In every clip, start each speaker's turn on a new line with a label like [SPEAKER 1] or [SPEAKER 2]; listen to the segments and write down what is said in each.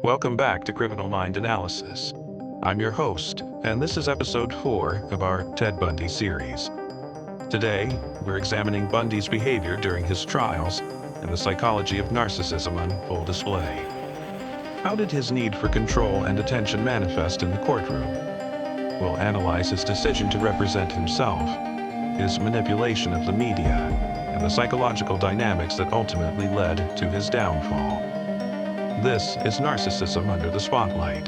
[SPEAKER 1] Welcome back to Criminal Mind Analysis. I'm your host, and this is episode 4 of our Ted Bundy series. Today, we're examining Bundy's behavior during his trials and the psychology of narcissism on full display. How did his need for control and attention manifest in the courtroom? We'll analyze his decision to represent himself, his manipulation of the media, and the psychological dynamics that ultimately led to his downfall. This is Narcissism Under the Spotlight.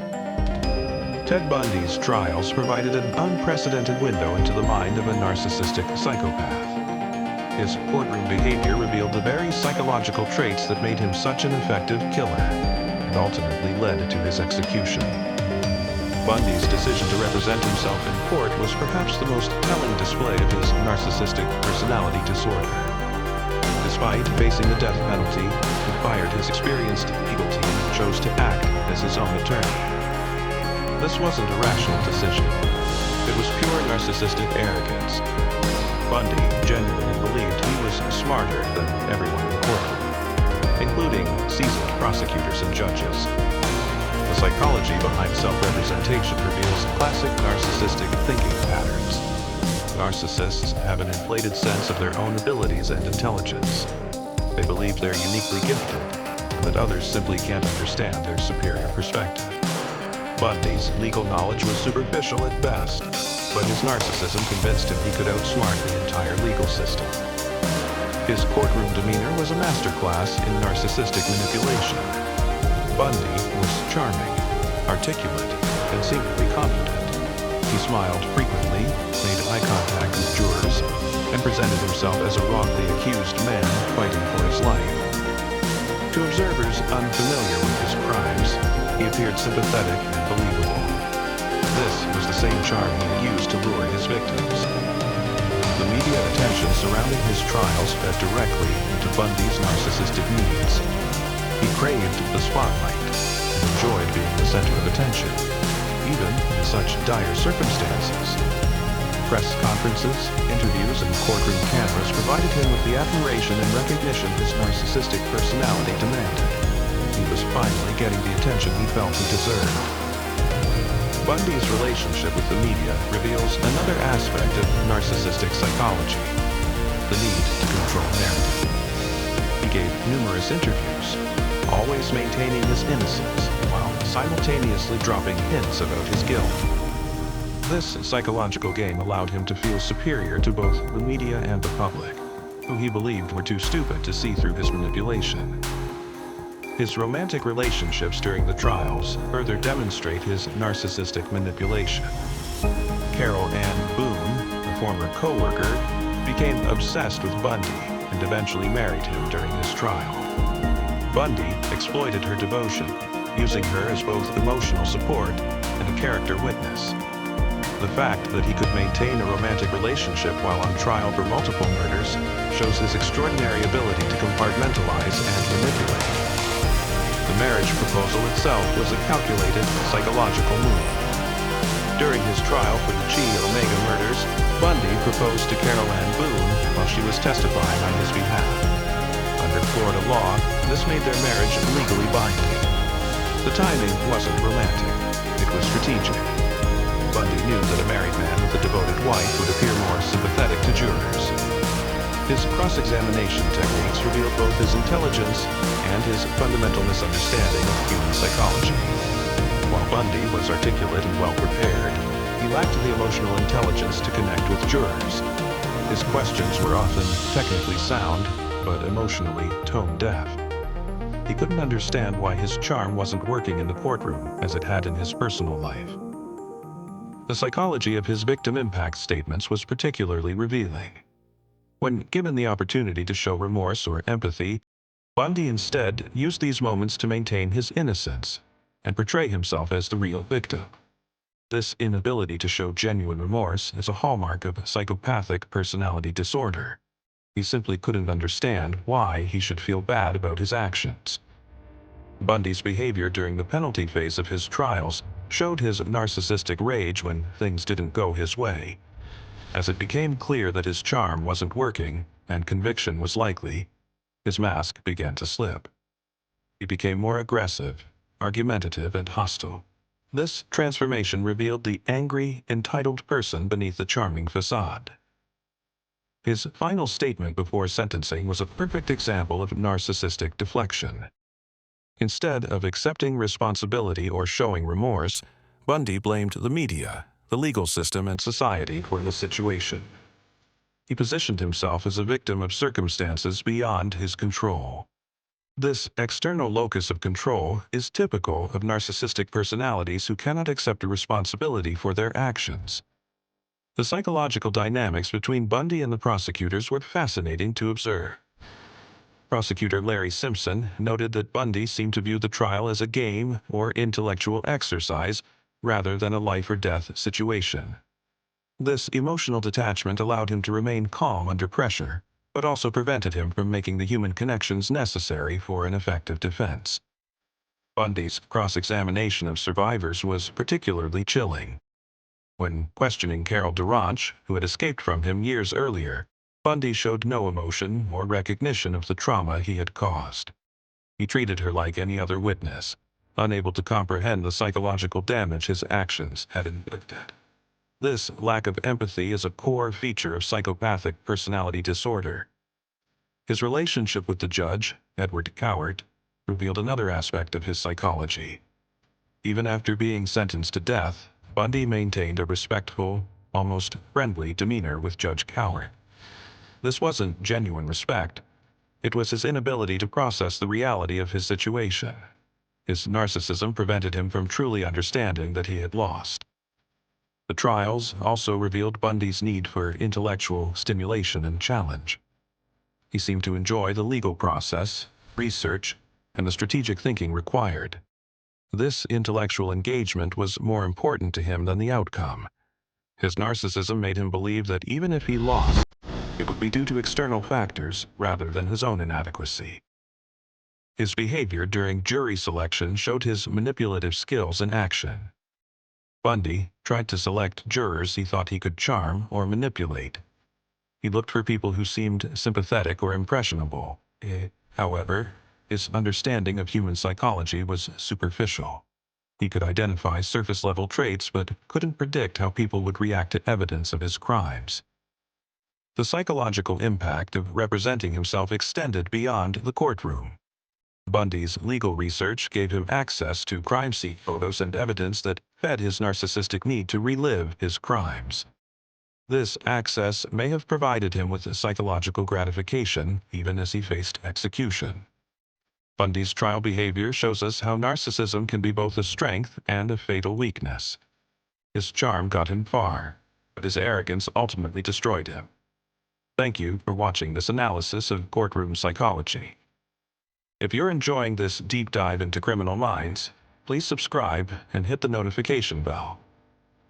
[SPEAKER 1] Ted Bundy's trials provided an unprecedented window into the mind of a narcissistic psychopath. His courtroom behavior revealed the very psychological traits that made him such an effective killer, and ultimately led to his execution. Bundy's decision to represent himself in court was perhaps the most telling display of his narcissistic personality disorder. Despite facing the death penalty, he fired his experienced legal team and chose to act as his own attorney. This wasn't a rational decision. It was pure narcissistic arrogance. Bundy genuinely believed he was smarter than everyone in the courtroom, including seasoned prosecutors and judges. The psychology behind self-representation reveals classic narcissistic thinking patterns. Narcissists have an inflated sense of their own abilities and intelligence. They believe they're uniquely gifted, and that others simply can't understand their superior perspective. Bundy's legal knowledge was superficial at best, but his narcissism convinced him he could outsmart the entire legal system. His courtroom demeanor was a masterclass in narcissistic manipulation. Bundy was charming, articulate, and seemingly confident. He smiled frequently, made eye contact with jurors, and presented himself as a wrongly accused man fighting for his life. To observers unfamiliar with his crimes, he appeared sympathetic and believable. This was the same charm he had used to lure his victims. The media attention surrounding his trials fed directly into Bundy's narcissistic needs. He craved the spotlight and enjoyed being the center of attention, even in such dire circumstances. Press conferences, interviews, and courtroom cameras provided him with the admiration and recognition his narcissistic personality demanded. He was finally getting the attention he felt he deserved. Bundy's relationship with the media reveals another aspect of narcissistic psychology: the need to control narrative. He gave numerous interviews, always maintaining his innocence, while simultaneously dropping hints about his guilt. This psychological game allowed him to feel superior to both the media and the public, who he believed were too stupid to see through his manipulation. His romantic relationships during the trials further demonstrate his narcissistic manipulation. Carol Ann Boone, a former co-worker, became obsessed with Bundy and eventually married him during his trial. Bundy exploited her devotion, using her as both emotional support and a character witness. The fact that he could maintain a romantic relationship while on trial for multiple murders shows his extraordinary ability to compartmentalize and manipulate. The marriage proposal itself was a calculated psychological move. During his trial for the Chi Omega murders, Bundy proposed to Carol Ann Boone while she was testifying on his behalf. Under Florida law, this made their marriage legally binding. The timing wasn't romantic, it was strategic. Bundy knew that a married man with a devoted wife would appear more sympathetic to jurors. His cross-examination techniques revealed both his intelligence and his fundamental misunderstanding of human psychology. While Bundy was articulate and well-prepared, he lacked the emotional intelligence to connect with jurors. His questions were often technically sound, but emotionally tone-deaf. He couldn't understand why his charm wasn't working in the courtroom as it had in his personal life. The psychology of his victim impact statements was particularly revealing. When given the opportunity to show remorse or empathy, Bundy instead used these moments to maintain his innocence and portray himself as the real victim. This inability to show genuine remorse is a hallmark of psychopathic personality disorder. He simply couldn't understand why he should feel bad about his actions. Bundy's behavior during the penalty phase of his trials showed his narcissistic rage when things didn't go his way. As it became clear that his charm wasn't working and conviction was likely, his mask began to slip. He became more aggressive, argumentative, and hostile. This transformation revealed the angry, entitled person beneath the charming facade. His final statement before sentencing was a perfect example of narcissistic deflection. Instead of accepting responsibility or showing remorse, Bundy blamed the media, the legal system, and society for the situation. He positioned himself as a victim of circumstances beyond his control. This external locus of control is typical of narcissistic personalities who cannot accept responsibility for their actions. The psychological dynamics between Bundy and the prosecutors were fascinating to observe. Prosecutor Larry Simpson noted that Bundy seemed to view the trial as a game or intellectual exercise rather than a life-or-death situation. This emotional detachment allowed him to remain calm under pressure, but also prevented him from making the human connections necessary for an effective defense. Bundy's cross-examination of survivors was particularly chilling. When questioning Carol Durant, who had escaped from him years earlier, Bundy showed no emotion or recognition of the trauma he had caused. He treated her like any other witness, unable to comprehend the psychological damage his actions had inflicted. This lack of empathy is a core feature of psychopathic personality disorder. His relationship with the judge, Edward Cowart, revealed another aspect of his psychology. Even after being sentenced to death, Bundy maintained a respectful, almost friendly demeanor with Judge Cowart. This wasn't genuine respect. It was his inability to process the reality of his situation. His narcissism prevented him from truly understanding that he had lost. The trials also revealed Bundy's need for intellectual stimulation and challenge. He seemed to enjoy the legal process, research, and the strategic thinking required. This intellectual engagement was more important to him than the outcome. His narcissism made him believe that even if he lost, it would be due to external factors rather than his own inadequacy. His behavior during jury selection showed his manipulative skills in action. Bundy tried to select jurors he thought he could charm or manipulate. He looked for people who seemed sympathetic or impressionable. However, his understanding of human psychology was superficial. He could identify surface-level traits but couldn't predict how people would react to evidence of his crimes. The psychological impact of representing himself extended beyond the courtroom. Bundy's legal research gave him access to crime scene photos and evidence that fed his narcissistic need to relive his crimes. This access may have provided him with psychological gratification even as he faced execution. Bundy's trial behavior shows us how narcissism can be both a strength and a fatal weakness. His charm got him far, but his arrogance ultimately destroyed him. Thank you for watching this analysis of courtroom psychology. If you're enjoying this deep dive into criminal minds, please subscribe and hit the notification bell.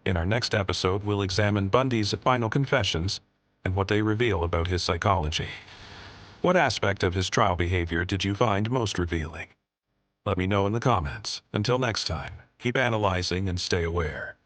[SPEAKER 1] In our next episode, we'll examine Bundy's final confessions and what they reveal about his psychology. What aspect of his trial behavior did you find most revealing? Let me know in the comments. Until next time, keep analyzing and stay aware.